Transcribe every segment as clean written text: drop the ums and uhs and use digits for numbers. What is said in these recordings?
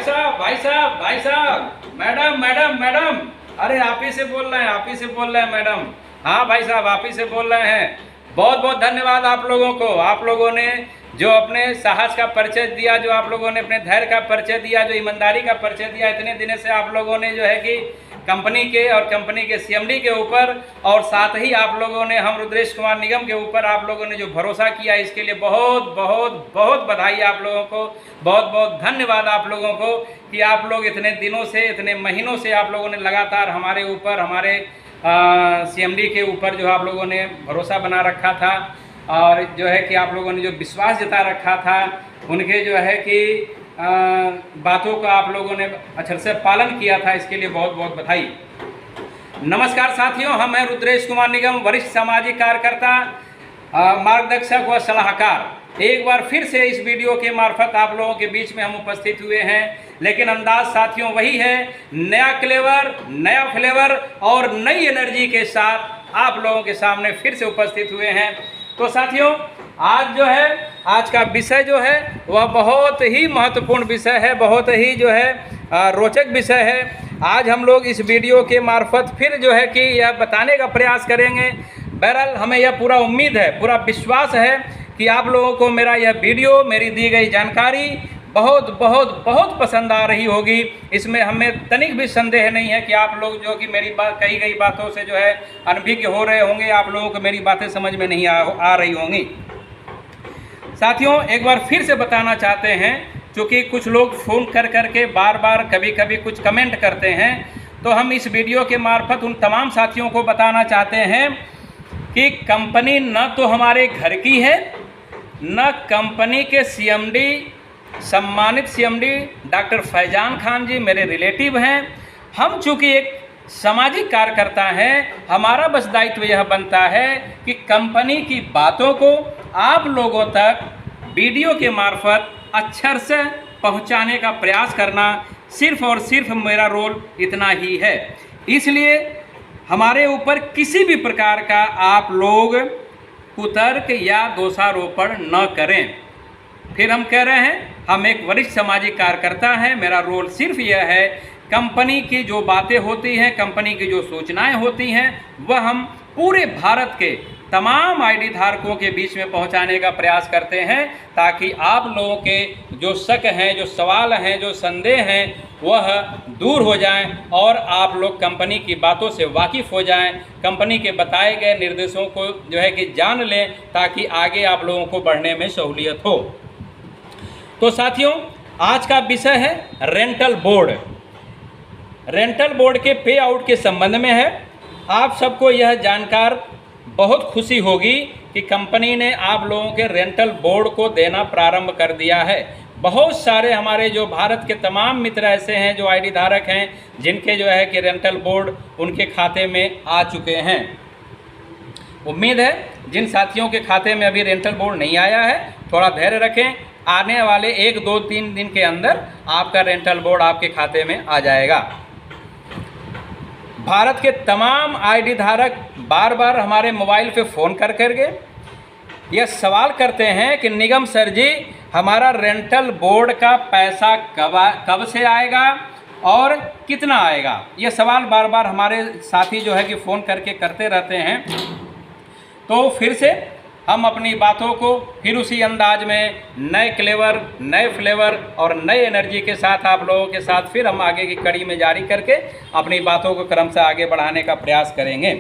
भाई साहब, madam madam madam, अरे आप ही से बोल रहे हैं, आप ही से बोल रहे हैं मैडम। हाँ भाई साहब, आप ही से बोल रहे हैं। बहुत बहुत धन्यवाद आप लोगों को। आप लोगों ने जो अपने साहस का परिचय दिया, जो आप लोगों ने अपने धैर्य का परिचय दिया, जो ईमानदारी का परिचय दिया, इतने दिनों से आप लोगों ने जो है कि कंपनी के और कंपनी के सीएमडी के ऊपर, और साथ ही आप लोगों ने हम रुद्रेश कुमार निगम के ऊपर आप लोगों ने जो भरोसा किया, इसके लिए बहुत बहुत बहुत बधाई आप लोगों को। बहुत बहुत धन्यवाद आप लोगों को कि आप लोग इतने दिनों से, इतने महीनों से आप लोगों ने लगातार हमारे ऊपर, हमारे सीएमडी के ऊपर जो आप लोगों ने भरोसा बना रखा था, और जो है कि आप लोगों ने जो विश्वास जता रखा था, उनके जो है कि बातों का आप लोगों ने अक्षर से पालन किया था, इसके लिए बहुत बहुत बधाई। नमस्कार साथियों, हम हैं रुद्रेश कुमार निगम, वरिष्ठ सामाजिक कार्यकर्ता, मार्गदर्शक व सलाहकार। एक बार फिर से इस वीडियो के मार्फत आप लोगों के बीच में हम उपस्थित हुए हैं, लेकिन अंदाज साथियों वही है, नया क्लेवर, नया फ्लेवर और नई एनर्जी के साथ आप लोगों के सामने फिर से उपस्थित हुए हैं। तो साथियों, आज जो है, आज का विषय जो है वह बहुत ही महत्वपूर्ण विषय है, बहुत ही जो है रोचक विषय है। आज हम लोग इस वीडियो के मार्फत फिर जो है कि यह बताने का प्रयास करेंगे। बहरहाल हमें यह पूरा उम्मीद है, पूरा विश्वास है कि आप लोगों को मेरा यह वीडियो, मेरी दी गई जानकारी बहुत बहुत बहुत पसंद आ रही होगी। इसमें हमें तनिक भी संदेह नहीं है कि आप लोग जो कि मेरी बात, कही गई बातों से जो है अनभिज्ञ हो रहे होंगे, आप लोगों को मेरी बातें समझ में नहीं आ रही होंगी। साथियों, एक बार फिर से बताना चाहते हैं, क्योंकि कुछ लोग फ़ोन कर के बार बार कभी कभी कुछ कमेंट करते हैं, तो हम इस वीडियो के मार्फत उन तमाम साथियों को बताना चाहते हैं कि कंपनी न तो हमारे घर की है, न कंपनी के सीएमडी, सम्मानित सीएमडी डॉक्टर फैजान खान जी मेरे रिलेटिव हैं। हम चूँकि एक सामाजिक कार्यकर्ता हैं, हमारा बस दायित्व यह बनता है कि कंपनी की बातों को आप लोगों तक वीडियो के मार्फत अक्षर से पहुंचाने का प्रयास करना, सिर्फ और सिर्फ मेरा रोल इतना ही है। इसलिए हमारे ऊपर किसी भी प्रकार का आप लोग कुतर्क या दोषारोपण न करें। फिर हम कह रहे हैं, हम एक वरिष्ठ सामाजिक कार्यकर्ता हैं, मेरा रोल सिर्फ यह है, कंपनी की जो बातें होती हैं, कंपनी की जो सूचनाएं होती हैं, वह हम पूरे भारत के तमाम आईडी धारकों के बीच में पहुंचाने का प्रयास करते हैं, ताकि आप लोगों के जो शक हैं, जो सवाल हैं, जो संदेह हैं, वह दूर हो जाएं और आप लोग कंपनी की बातों से वाकिफ़ हो जाएं, कंपनी के बताए गए निर्देशों को जो है कि जान लें, ताकि आगे आप लोगों को बढ़ने में सहूलियत हो। तो साथियों, आज का विषय है रेंटल बोर्ड। रेंटल बोर्ड के पे आउट के संबंध में है। आप सबको यह जानकार बहुत खुशी होगी कि कंपनी ने आप लोगों के रेंटल बोर्ड को देना प्रारंभ कर दिया है। बहुत सारे हमारे जो भारत के तमाम मित्र ऐसे हैं जो आईडी धारक हैं, जिनके जो है कि रेंटल बोर्ड उनके खाते में आ चुके हैं। उम्मीद है जिन साथियों के खाते में अभी रेंटल बोर्ड नहीं आया है, थोड़ा धैर्य रखें, आने वाले 1, 2, 3 दिन के अंदर आपका रेंटल बोर्ड आपके खाते में आ जाएगा। भारत के तमाम आईडी धारक बार बार हमारे मोबाइल पे फ़ोन करके यह सवाल करते हैं कि निगम सर जी, हमारा रेंटल बोर्ड का पैसा कब से आएगा और कितना आएगा। यह सवाल बार बार हमारे साथी जो है कि फ़ोन करके करते रहते हैं। तो फिर से हम अपनी बातों को फिर उसी अंदाज में नए क्लेवर, नए फ्लेवर और नए एनर्जी के साथ आप लोगों के साथ फिर हम आगे की कड़ी में जारी करके अपनी बातों को क्रम से आगे बढ़ाने का प्रयास करेंगे,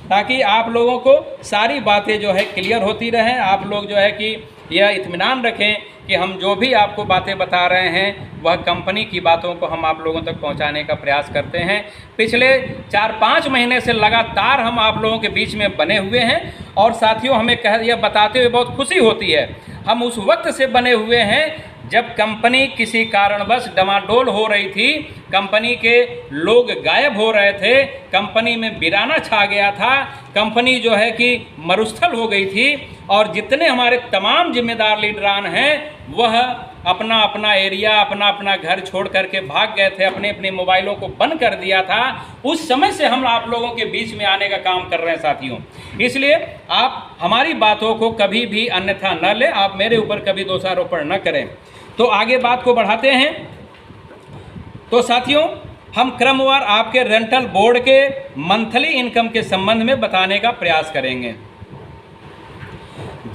ताकि आप लोगों को सारी बातें जो है क्लियर होती रहें। आप लोग जो है कि यह इत्मीनान रखें कि हम जो भी आपको बातें बता रहे हैं, वह कंपनी की बातों को हम आप लोगों तक पहुंचाने का प्रयास करते हैं। पिछले 4-5 महीने से लगातार हम आप लोगों के बीच में बने हुए हैं, और साथियों हमें यह बताते हुए बहुत खुशी होती है, हम उस वक्त से बने हुए हैं जब कंपनी किसी कारणवश डमाडोल हो रही थी, कंपनी के लोग गायब हो रहे थे, कंपनी में वीराना छा गया था, कंपनी जो है कि मरुस्थल हो गई थी, और जितने हमारे तमाम जिम्मेदार लीडरान हैं वह अपना अपना एरिया, अपना अपना घर छोड़ करके भाग गए थे, अपने अपने मोबाइलों को बंद कर दिया था। उस समय से हम आप लोगों के बीच में आने का काम कर रहे हैं साथियों। इसलिए आप हमारी बातों को कभी भी अन्यथा न लें, आप मेरे ऊपर कभी दोषारोपण न करें। तो आगे बात को बढ़ाते हैं। तो साथियों, हम क्रमवार आपके रेंटल बोर्ड के मंथली इनकम के संबंध में बताने का प्रयास करेंगे।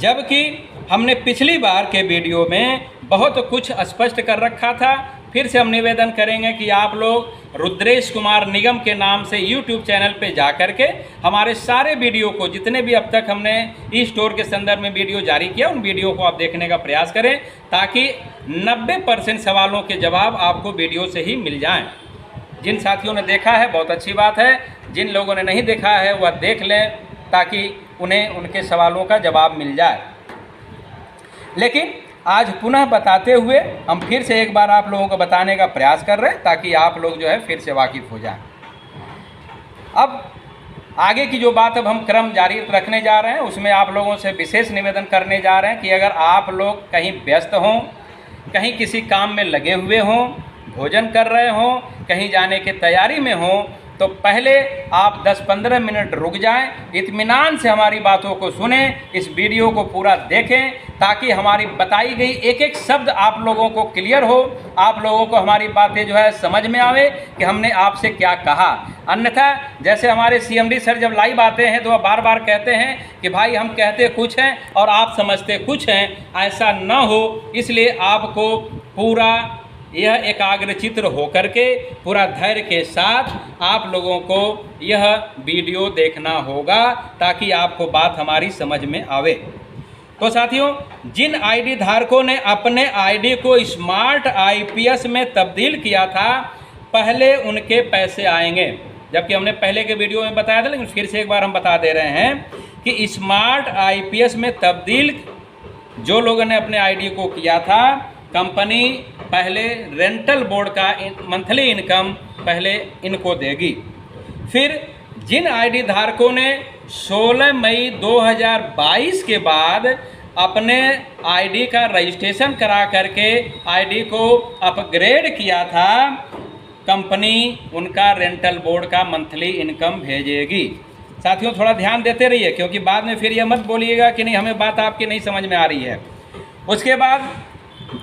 जबकि हमने पिछली बार के वीडियो में बहुत कुछ स्पष्ट कर रखा था, फिर से हम निवेदन करेंगे कि आप लोग रुद्रेश कुमार निगम के नाम से YouTube चैनल पे जा कर के हमारे सारे वीडियो को, जितने भी अब तक हमने ई स्टोर के संदर्भ में वीडियो जारी किया, उन वीडियो को आप देखने का प्रयास करें, ताकि 90% सवालों के जवाब आपको वीडियो से ही मिल जाएं। जिन साथियों ने देखा है बहुत अच्छी बात है, जिन लोगों ने नहीं देखा है वह देख लें, ताकि उन्हें उनके सवालों का जवाब मिल जाए। लेकिन आज पुनः बताते हुए हम फिर से एक बार आप लोगों को बताने का प्रयास कर रहे हैं, ताकि आप लोग जो है फिर से वाकिफ़ हो जाएं। अब आगे की जो बात अब हम क्रम जारी रखने जा रहे हैं, उसमें आप लोगों से विशेष निवेदन करने जा रहे हैं कि अगर आप लोग कहीं व्यस्त हों, कहीं किसी काम में लगे हुए हों, भोजन कर रहे हों, कहीं जाने की तैयारी में हों, तो पहले आप 10-15 मिनट रुक जाएं, इत्मीनान से हमारी बातों को सुनें, इस वीडियो को पूरा देखें, ताकि हमारी बताई गई एक एक शब्द आप लोगों को क्लियर हो, आप लोगों को हमारी बातें जो है समझ में आवे कि हमने आपसे क्या कहा। अन्यथा जैसे हमारे CMD सर जब लाइव आते हैं तो वह बार बार कहते हैं कि भाई हम कहते कुछ हैं और आप समझते कुछ हैं, ऐसा न हो, इसलिए आपको पूरा यह एकाग्रचित्र होकर के पूरा धैर्य के साथ आप लोगों को यह वीडियो देखना होगा, ताकि आपको बात हमारी समझ में आवे। तो साथियों, जिन आईडी धारकों ने अपने आईडी को स्मार्ट IPS में तब्दील किया था, पहले उनके पैसे आएंगे। जबकि हमने पहले के वीडियो में बताया था, लेकिन फिर से एक बार हम बता दे रहे हैं कि स्मार्ट IPS में तब्दील जो लोगों ने अपने आईडी को किया था, कंपनी पहले रेंटल बोर्ड का मंथली इनकम पहले इनको देगी। फिर जिन आईडी धारकों ने 16 मई 2022 के बाद अपने आईडी का रजिस्ट्रेशन करा करके आईडी को अपग्रेड किया था, कंपनी उनका रेंटल बोर्ड का मंथली इनकम भेजेगी। साथियों, थोड़ा ध्यान देते रहिए, क्योंकि बाद में फिर यह मत बोलिएगा कि नहीं हमें बात आपकी नहीं समझ में आ रही है। उसके बाद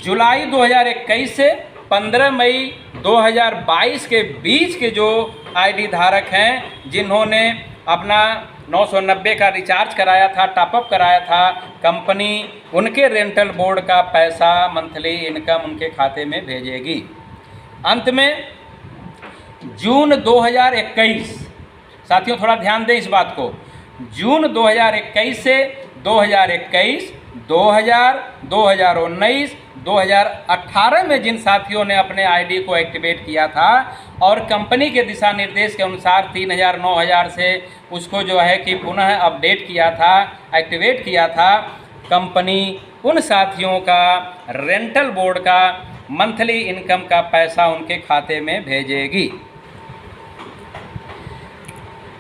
जुलाई 2021 से 15 मई 2022 के बीच के जो आईडी धारक हैं, जिन्होंने अपना 990 का रिचार्ज कराया था, टॉपअप कराया था, कंपनी उनके रेंटल बोर्ड का पैसा मंथली इनकम उनके खाते में भेजेगी। अंत में जून 2021, साथियों थोड़ा ध्यान दें इस बात को, जून 2021 से 2021, 2000, 2019, 2018 में जिन साथियों ने अपने आईडी को एक्टिवेट किया था और कंपनी के दिशा निर्देश के अनुसार 3000, 9000 से उसको जो है कि पुनः अपडेट किया था, एक्टिवेट किया था, कंपनी उन साथियों का रेंटल बोर्ड का मंथली इनकम का पैसा उनके खाते में भेजेगी।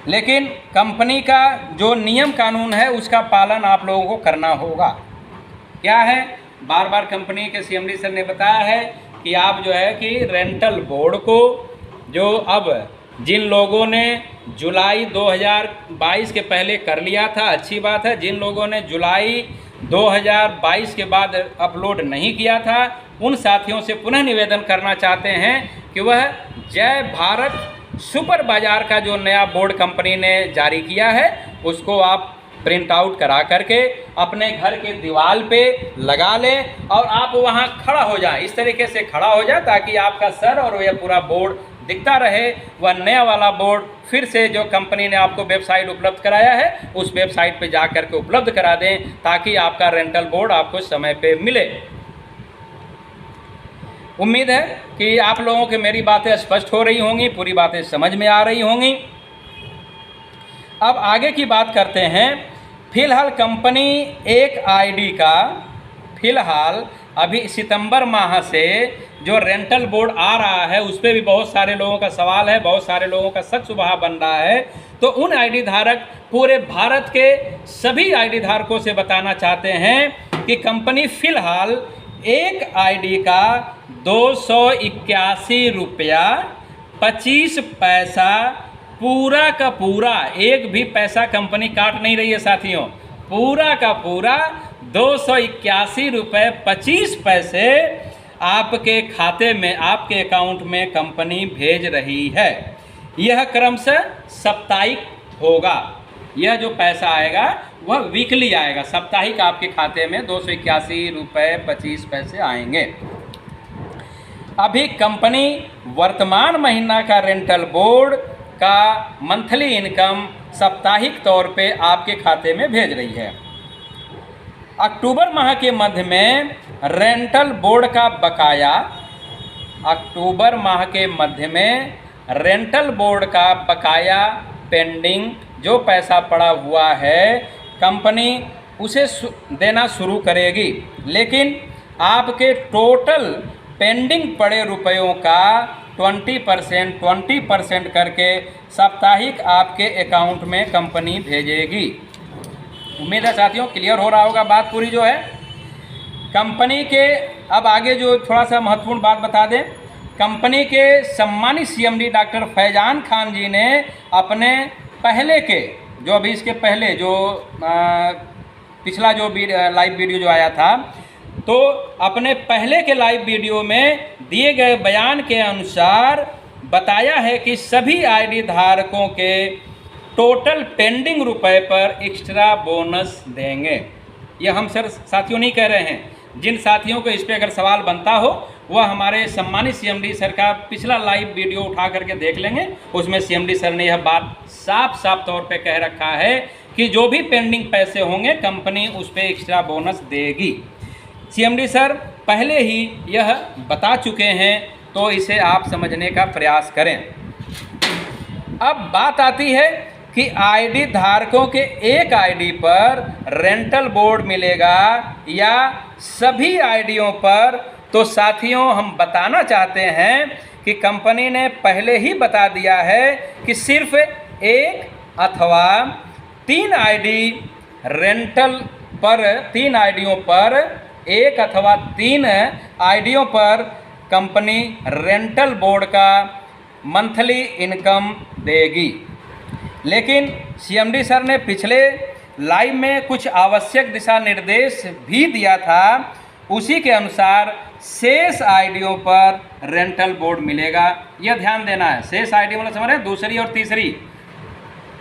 लेकिन कंपनी का जो नियम कानून है उसका पालन आप लोगों को करना होगा। क्या है, बार बार कंपनी के CMD सर ने बताया है कि आप जो है कि रेंटल बोर्ड को, जो अब जिन लोगों ने जुलाई 2022 के पहले कर लिया था, अच्छी बात है, जिन लोगों ने जुलाई 2022 के बाद अपलोड नहीं किया था, उन साथियों से पुनः निवेदन करना चाहते हैं कि वह जय भारत सुपर बाज़ार का जो नया बोर्ड कंपनी ने जारी किया है, उसको आप प्रिंट आउट करा करके अपने घर के दीवार पे लगा लें और आप वहाँ खड़ा हो जाएं, इस तरीके से खड़ा हो जाए ताकि आपका सर और यह पूरा बोर्ड दिखता रहे। वह नया वाला बोर्ड फिर से जो कंपनी ने आपको वेबसाइट उपलब्ध कराया है, उस वेबसाइट पे जा करके उपलब्ध करा दें, ताकि आपका रेंटल बोर्ड आपको समय पे मिले। उम्मीद है कि आप लोगों के मेरी बातें स्पष्ट हो रही होंगी, पूरी बातें समझ में आ रही होंगी। अब आगे की बात करते हैं। फिलहाल कंपनी एक आईडी का फिलहाल अभी सितंबर माह से जो रेंटल बोर्ड आ रहा है, उस पर भी बहुत सारे लोगों का सवाल है, बहुत सारे लोगों का शक शुबहा बन रहा है। तो उन आईडी धारक पूरे भारत के सभी आईडी धारकों से बताना चाहते हैं कि कंपनी फ़िलहाल एक आईडी का 281 रुपया 25 पैसा पूरा का पूरा, एक भी पैसा कंपनी काट नहीं रही है साथियों, पूरा का पूरा 281 रुपये 25 पैसे आपके खाते में, आपके अकाउंट में कंपनी भेज रही है। यह क्रमशः साप्ताहिक होगा। यह जो पैसा आएगा वह वीकली आएगा, साप्ताहिक आपके खाते में 281 रुपये 25 पैसे आएंगे। अभी कंपनी वर्तमान महीना का रेंटल बोर्ड का मंथली इनकम साप्ताहिक तौर पे आपके खाते में भेज रही है। अक्टूबर माह के मध्य में रेंटल बोर्ड का बकाया, अक्टूबर माह के मध्य में रेंटल बोर्ड का बकाया पेंडिंग जो पैसा पड़ा हुआ है, कंपनी उसे देना शुरू करेगी। लेकिन आपके टोटल पेंडिंग पड़े रुपयों का 20% करके साप्ताहिक आपके अकाउंट में कंपनी भेजेगी। उम्मीद है साथियों क्लियर हो रहा होगा बात पूरी जो है कंपनी के। अब आगे जो थोड़ा सा महत्वपूर्ण बात बता दें, कंपनी के सम्मानित सीएमडी डॉक्टर फैजान खान जी ने अपने पहले के जो अभी इसके पहले जो पिछला जो लाइव वीडियो जो आया था, तो अपने पहले के लाइव वीडियो में दिए गए बयान के अनुसार बताया है कि सभी आईडी धारकों के टोटल पेंडिंग रुपए पर एक्स्ट्रा बोनस देंगे। यह हम सर साथियों नहीं कह रहे हैं। जिन साथियों को इस पर अगर सवाल बनता हो वह हमारे सम्मानित सीएमडी सर का पिछला लाइव वीडियो उठा करके देख लेंगे। उसमें सीएमडी सर ने यह बात साफ तौर पे कह रखा है कि जो भी पेंडिंग पैसे होंगे कंपनी उस पर एक्स्ट्रा बोनस देगी। सीएमडी सर पहले ही यह बता चुके हैं, तो इसे आप समझने का प्रयास करें। अब बात आती है कि आईडी धारकों के एक आईडी पर रेंटल बोर्ड मिलेगा या सभी आईडियों पर। तो साथियों हम बताना चाहते हैं कि कंपनी ने पहले ही बता दिया है कि सिर्फ एक अथवा 3 आईडी रेंटल पर, 3 आईडियों पर, एक अथवा 3 आईडियों पर कंपनी रेंटल बोर्ड का मंथली इनकम देगी। लेकिन सीएमडी सर ने पिछले लाइव में कुछ आवश्यक दिशा निर्देश भी दिया था। उसी के अनुसार शेष आईडियों पर रेंटल बोर्ड मिलेगा। यह ध्यान देना है। शेष आईडी मतलब समझ रहे हैं, दूसरी और तीसरी।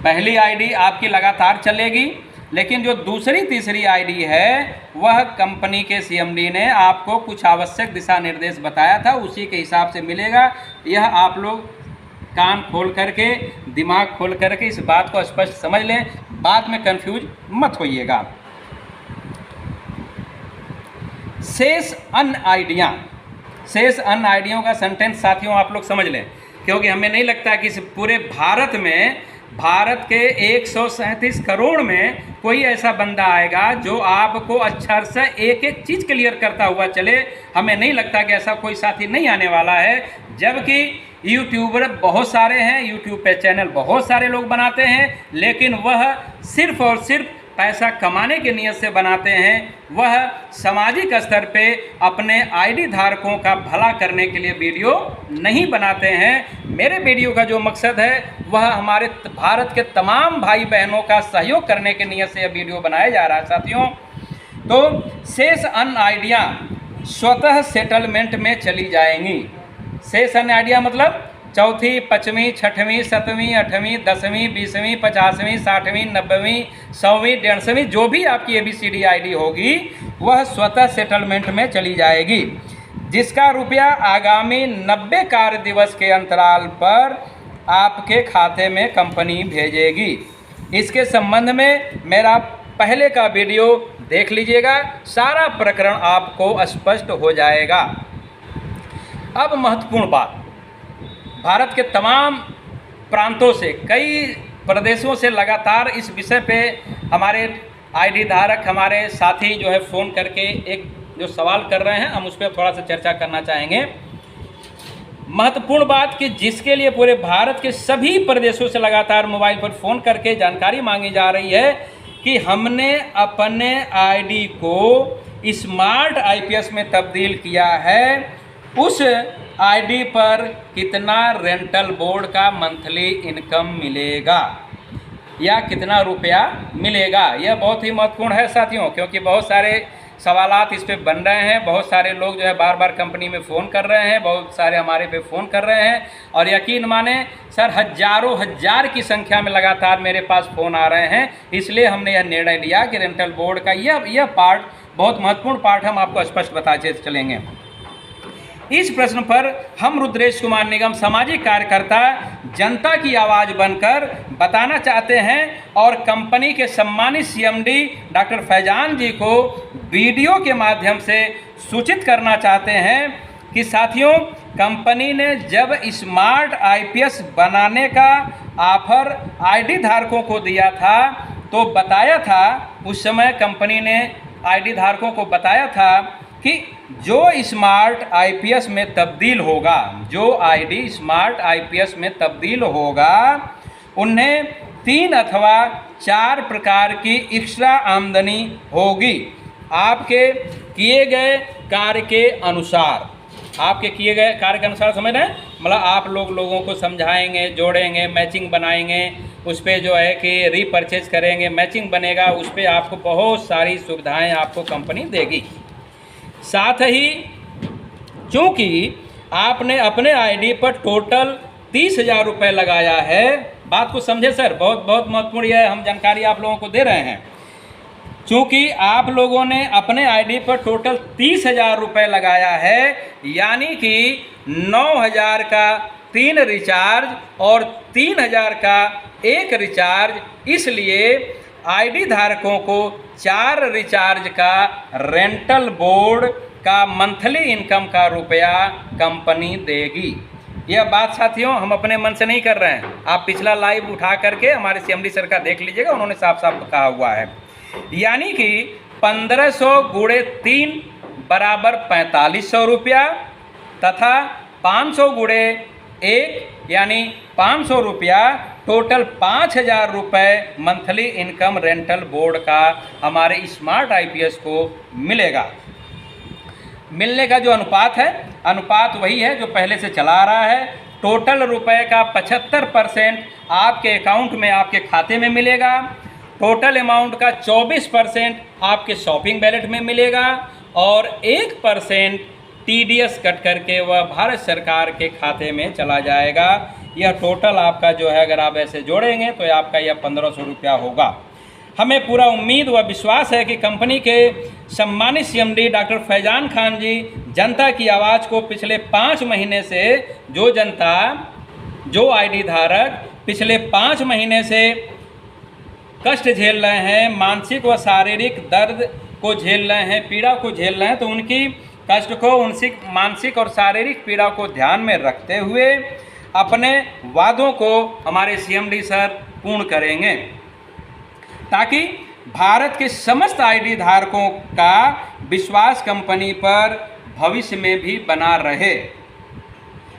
पहली आईडी आपकी लगातार चलेगी, लेकिन जो दूसरी तीसरी आईडी है वह कंपनी के सीएमडी ने आपको कुछ आवश्यक दिशा निर्देश बताया था, उसी के हिसाब से मिलेगा। यह आप लोग कान खोल करके, दिमाग खोल करके इस बात को स्पष्ट समझ लें, बाद में कंफ्यूज मत होइएगा। शेष अन्य आईडियाँ, शेष अन्य आईडियों का सेंटेंस साथियों आप लोग समझ लें, क्योंकि हमें नहीं लगता कि इस पूरे भारत में, भारत के 137 करोड़ में कोई ऐसा बंदा आएगा जो आपको अक्षर से एक एक चीज़ क्लियर करता हुआ चले। हमें नहीं लगता कि ऐसा कोई साथी नहीं आने वाला है। जबकि यूट्यूबर बहुत सारे हैं, यूट्यूब पे चैनल बहुत सारे लोग बनाते हैं, लेकिन वह सिर्फ और सिर्फ पैसा कमाने की नीयत से बनाते हैं। वह सामाजिक स्तर पे अपने आईडी धारकों का भला करने के लिए वीडियो नहीं बनाते हैं। मेरे वीडियो का जो मकसद है वह हमारे भारत के तमाम भाई बहनों का सहयोग करने की नीयत से यह वीडियो बनाया जा रहा है साथियों। तो शेष अन्य आइडिया स्वतः सेटलमेंट में चली जाएंगी। शेष अन्य आइडिया मतलब चौथी, पाँचवीं, छठवीं, सातवीं, आठवीं, 10वीं, 20वीं, 50वीं, 60वीं, 90वीं, 100वीं, 150वीं, जो भी आपकी ABCD आईडी होगी वह स्वतः सेटलमेंट में चली जाएगी, जिसका रुपया आगामी 90 कार्य दिवस के अंतराल पर आपके खाते में कंपनी भेजेगी। इसके संबंध में मेरा पहले का वीडियो देख लीजिएगा, सारा प्रकरण आपको स्पष्ट हो जाएगा। अब महत्वपूर्ण बात, भारत के तमाम प्रांतों से, कई प्रदेशों से लगातार इस विषय पे हमारे आईडी धारक, हमारे साथी जो है फ़ोन करके एक जो सवाल कर रहे हैं, हम उस पर थोड़ा सा चर्चा करना चाहेंगे। महत्वपूर्ण बात कि जिसके लिए पूरे भारत के सभी प्रदेशों से लगातार मोबाइल पर फ़ोन करके जानकारी मांगी जा रही है कि हमने अपने आईडी को स्मार्ट IPS में तब्दील किया है, उस आईडी पर कितना रेंटल बोर्ड का मंथली इनकम मिलेगा या कितना रुपया मिलेगा। यह बहुत ही महत्वपूर्ण है साथियों, क्योंकि बहुत सारे सवालात इस पे बन रहे हैं। बहुत सारे लोग जो है बार बार कंपनी में फ़ोन कर रहे हैं, बहुत सारे हमारे पे फ़ोन कर रहे हैं, और यकीन माने सर हज़ारों हज़ार की संख्या में लगातार मेरे पास फ़ोन आ रहे हैं। इसलिए हमने यह निर्णय लिया कि रेंटल बोर्ड का यह पार्ट बहुत महत्वपूर्ण पार्ट हम आपको स्पष्ट बताते चलेंगे। इस प्रश्न पर हम रुद्रेश कुमार निगम सामाजिक कार्यकर्ता जनता की आवाज़ बनकर बताना चाहते हैं और कंपनी के सम्मानित सीएमडी डॉक्टर फैजान जी को वीडियो के माध्यम से सूचित करना चाहते हैं कि साथियों, कंपनी ने जब स्मार्ट आईपीएस बनाने का ऑफर आईडी धारकों को दिया था तो बताया था, उस समय कंपनी ने आईडी धारकों को बताया था कि जो स्मार्ट आईपीएस में तब्दील होगा, जो आईडी स्मार्ट आईपीएस में तब्दील होगा, उन्हें 3 अथवा 4 प्रकार की एक्स्ट्रा आमदनी होगी आपके किए गए कार्य के अनुसार। आपके किए गए कार्य के अनुसार समझ रहे हैं, मतलब आप लोगों को समझाएंगे, जोड़ेंगे, मैचिंग बनाएंगे, उस पर जो है कि रीपरचेज करेंगे, मैचिंग बनेगा, उस पर आपको बहुत सारी सुविधाएं आपको कंपनी देगी। साथ ही चूँकि आपने अपने आईडी पर टोटल 30,000 रुपये लगाया है, बात को समझे सर, बहुत बहुत महत्वपूर्ण है, हम जानकारी आप लोगों को दे रहे हैं। चूँकि आप लोगों ने अपने आईडी पर टोटल 30,000 रुपये लगाया है, यानी कि 9,000 का 3 रिचार्ज और 3,000 का 1 रिचार्ज, इसलिए आईडी धारकों को 4 रिचार्ज का रेंटल बोर्ड का मंथली इनकम का रुपया कंपनी देगी। यह बात साथियों हम अपने मन से नहीं कर रहे हैं, आप पिछला लाइव उठा करके हमारे सीएमडी सर का देख लीजिएगा, उन्होंने साफ साफ कहा हुआ है। यानी कि 1500 गुणे 3 बराबर 4500 रुपया तथा 500 गुणे 1 यानी 500 रुपया, टोटल 5,000 रुपये मंथली इनकम रेंटल बोर्ड का हमारे स्मार्ट आईपीएस को मिलेगा। मिलने का जो अनुपात है, अनुपात वही है जो पहले से चला आ रहा है। टोटल रुपए का 75% आपके अकाउंट में, आपके खाते में मिलेगा। टोटल अमाउंट का 24% आपके शॉपिंग बैलेट में मिलेगा और 1% टीडीएस कट करके वह भारत सरकार के खाते में चला जाएगा। यह टोटल आपका जो है, अगर आप ऐसे जोड़ेंगे तो आपका यह 1500 रुपया होगा। हमें पूरा उम्मीद व विश्वास है कि कंपनी के सम्मानित सीएमडी डॉक्टर फैजान खान जी जनता की आवाज़ को पिछले 5 महीने से, जो जनता, जो आईडी धारक पिछले 5 महीने से कष्ट झेल रहे हैं, मानसिक व शारीरिक दर्द को झेल रहे हैं, पीड़ा को झेल रहे हैं, तो उनकी कष्ट को, उनकी मानसिक और शारीरिक पीड़ा को ध्यान में रखते हुए अपने वादों को हमारे सीएमडी सर पूर्ण करेंगे, ताकि भारत के समस्त आईडी धारकों का विश्वास कंपनी पर भविष्य में भी बना रहे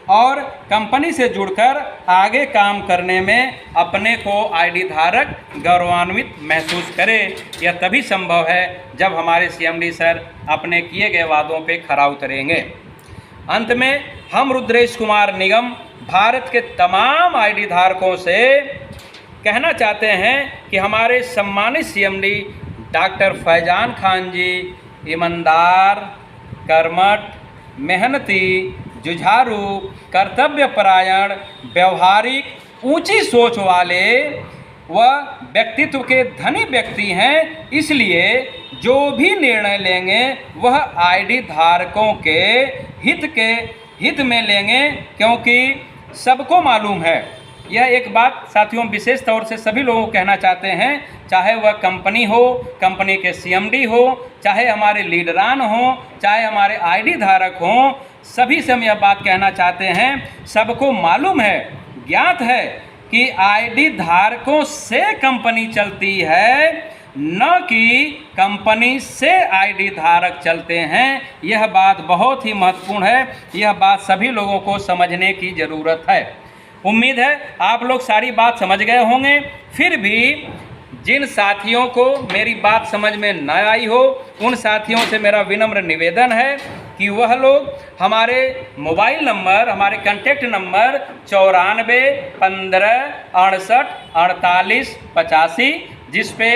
और कंपनी से जुड़कर आगे काम करने में अपने को आईडी धारक गौरवान्वित महसूस करे। यह तभी संभव है जब हमारे सीएमडी सर अपने किए गए वादों पे खरा उतरेंगे। अंत में हम रुद्रेश कुमार निगम भारत के तमाम आईडी धारकों से कहना चाहते हैं कि हमारे सम्मानित सीएमडी डॉक्टर फैजान खान जी ईमानदार, कर्मठ, मेहनती, जुझारू, कर्तव्यपरायण, व्यवहारिक, ऊंची सोच वाले व व्यक्तित्व के धनी व्यक्ति हैं। इसलिए जो भी निर्णय लेंगे वह आईडी धारकों के हित में लेंगे, क्योंकि सबको मालूम है, यह एक बात साथियों विशेष तौर से सभी लोगों को कहना चाहते हैं, चाहे वह कंपनी हो, कंपनी के सीएमडी हो, चाहे हमारे लीडरान हो, चाहे हमारे आईडी धारक हों, सभी से हम यह बात कहना चाहते हैं, सबको मालूम है, ज्ञात है कि आईडी धारकों से कंपनी चलती है, न कि कंपनी से आईडी धारक चलते हैं। यह बात बहुत ही महत्वपूर्ण है, यह बात सभी लोगों को समझने की ज़रूरत है। उम्मीद है आप लोग सारी बात समझ गए होंगे। फिर भी जिन साथियों को मेरी बात समझ में न आई हो, उन साथियों से मेरा विनम्र निवेदन है कि वह लोग हमारे मोबाइल नंबर, हमारे कॉन्टैक्ट नंबर 94 15 68 48 85, जिस पे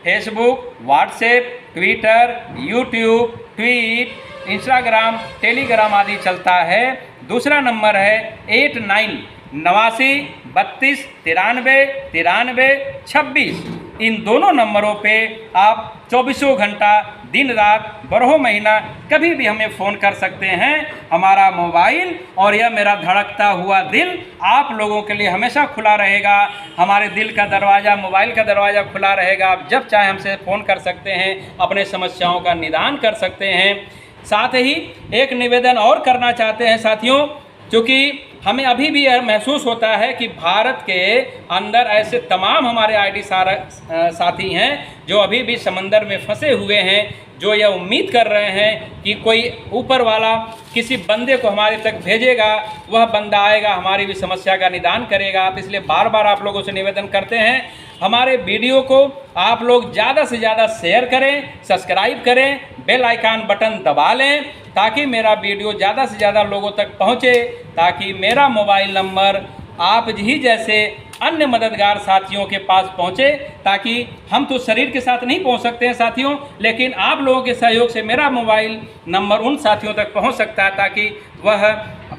Facebook, WhatsApp, Twitter, YouTube, tweet, Instagram, Telegram आदि चलता है। दूसरा नंबर है 8992329393 इन दोनों नंबरों पे आप 24 घंटा दिन रात बरहो महीना कभी भी हमें फ़ोन कर सकते हैं। हमारा मोबाइल और यह मेरा धड़कता हुआ दिल आप लोगों के लिए हमेशा खुला रहेगा। हमारे दिल का दरवाज़ा, मोबाइल का दरवाज़ा खुला रहेगा। आप जब चाहे हमसे फ़ोन कर सकते हैं, अपने समस्याओं का निदान कर सकते हैं। साथ ही एक निवेदन और करना चाहते हैं साथियों, क्योंकि हमें अभी भी यह महसूस होता है कि भारत के अंदर ऐसे तमाम हमारे आईटी साथी हैं जो अभी भी समंदर में फंसे हुए हैं, जो यह उम्मीद कर रहे हैं कि कोई ऊपर वाला किसी बंदे को हमारे तक भेजेगा, वह बंदा आएगा, हमारी भी समस्या का निदान करेगा। तो इसलिए बार बार आप लोगों से निवेदन करते हैं, हमारे वीडियो को आप लोग ज़्यादा से ज़्यादा शेयर करें, सब्सक्राइब करें, बेल आइकन बटन दबा लें ताकि मेरा वीडियो ज़्यादा से ज़्यादा लोगों तक पहुँचे, ताकि मेरा मोबाइल नंबर आप ही जैसे अन्य मददगार साथियों के पास पहुँचे। ताकि हम तो शरीर के साथ नहीं पहुँच सकते हैं साथियों, लेकिन आप लोगों के सहयोग से मेरा मोबाइल नंबर उन साथियों तक पहुँच सकता है ताकि वह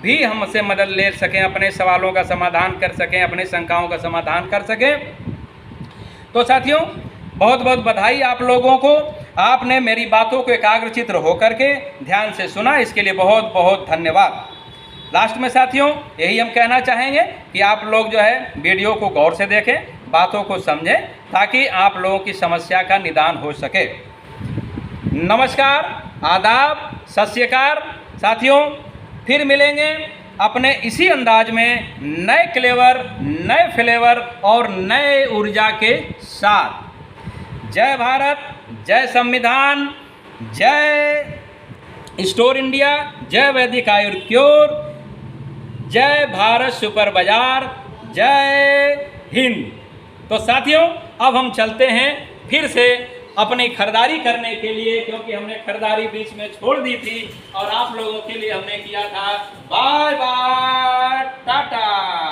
भी हमसे मदद ले सकें, अपने सवालों का समाधान कर सकें, अपने शंकाओं का समाधान कर सकें। तो साथियों, बहुत बहुत बधाई आप लोगों को। आपने मेरी बातों को एकाग्रचित्त होकर के ध्यान से सुना, इसके लिए बहुत बहुत धन्यवाद। लास्ट में साथियों यही हम कहना चाहेंगे कि आप लोग जो है वीडियो को गौर से देखें, बातों को समझें ताकि आप लोगों की समस्या का निदान हो सके। नमस्कार, आदाब, सत श्री अकाल साथियों, फिर मिलेंगे अपने इसी अंदाज में नए क्लेवर, नए फ्लेवर और नए ऊर्जा के साथ। जय भारत, जय संविधान, जय स्टोर इंडिया, जय वैदिक आयुर्क्योर, जय भारत सुपर बाजार, जय हिंद। तो साथियों अब हम चलते हैं फिर से अपनी खरीदारी करने के लिए, क्योंकि हमने खरीदारी बीच में छोड़ दी थी और आप लोगों के लिए हमने किया था। Bye bye, Tata.